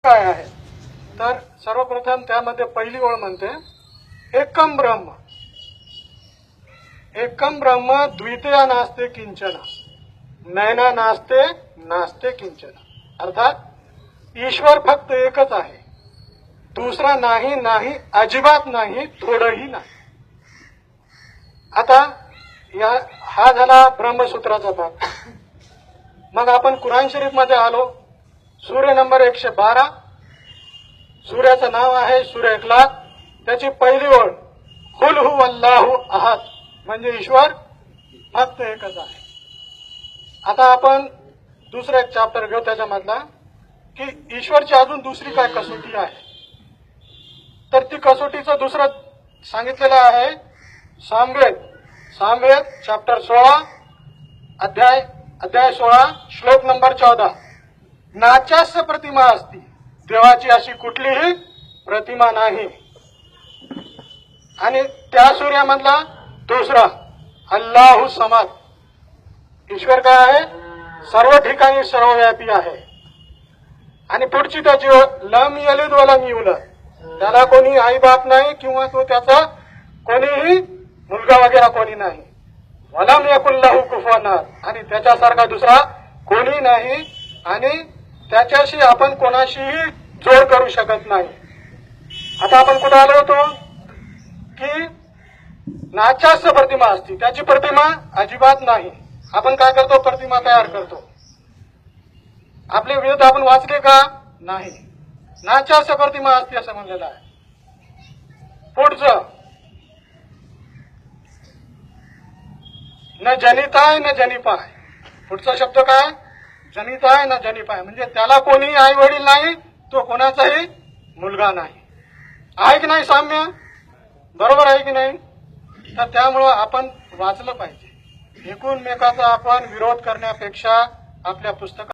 काय आहे तर सर्वप्रथम त्यामध्ये पहिली ओळ म्हणते एकम ब्रह्म, एकम ब्रह्म द्वितीय नास्ते किंचन, नैना नास्ते नास्ते किंचन। अर्थात ईश्वर फक्त एकच आहे, दुसरा नाही, नाही अजिबात नाही, थोडंही नाही। आता हा झाला ब्रह्मसूत्राचा भाग। मग आपण कुराण शरीफ मध्ये आलो, सूर्य नंबर 112, सूर्याचं नाव आहे सूर्य इखलास, त्याची पहिली ओळ कुल हु अल्लाहु अहद, म्हणजे ईश्वर फक्त एकच आहे। आता आपण दुसरा एक चॅप्टर घेऊ त्याच्यामधला की ईश्वरची अजून दुसरी काय कसोटी आहे, तर ती कसोटीचं दुसरं सांगितलेलं आहे सामवेद चॅप्टर 16 अध्याय 16 श्लोक नंबर 14, नाच्यास्य प्रतिमा असती, देवाची अशी कुठलीही प्रतिमा नाही। आणि त्या सूर्यामधला दुसरा अल्लाहु समद, ईश्वर काय आहे, सर्व ठिकाणी सर्वव्यापी आहे। आणि पुढची त्याची लम यलिद व लम युलद, त्याला कोणी आई बाप नाही किंवा तो त्याचा कोणीही मुलगा वगैरे कोणी नाही। वलम यकुल लहू कुफुवन अहद, आणि त्याच्यासारखा दुसरा कोणी नाही आणि त्याच्याशी आपण कोणाशीही जोड करू शकत नाही। आता आपण कुठे आलो होतो की नाच्यास्य प्रतिमा असती, त्याची प्रतिमा अजिबात नाही। आपण काय करतो, प्रतिमा तयार करतो। आपले वेद आपण वाचले का, नाही। नाच्यास्य प्रतिमा असती असं म्हणलेलं आहे। पुढचं न जनिताय न जनिपाय, पुढचा शब्द काय, जनिताय न जनिपाय, म्हणजे त्याला कोणी आई वडील नाही, तो कोणाचाही मुलगा नाही। आहे की नाही साम्य, बरोबर आहे की नाही? तर त्यामुळं आपण वाचलं पाहिजे। एकूणमेकाचा आपण विरोध करण्यापेक्षा आपल्या पुस्तकात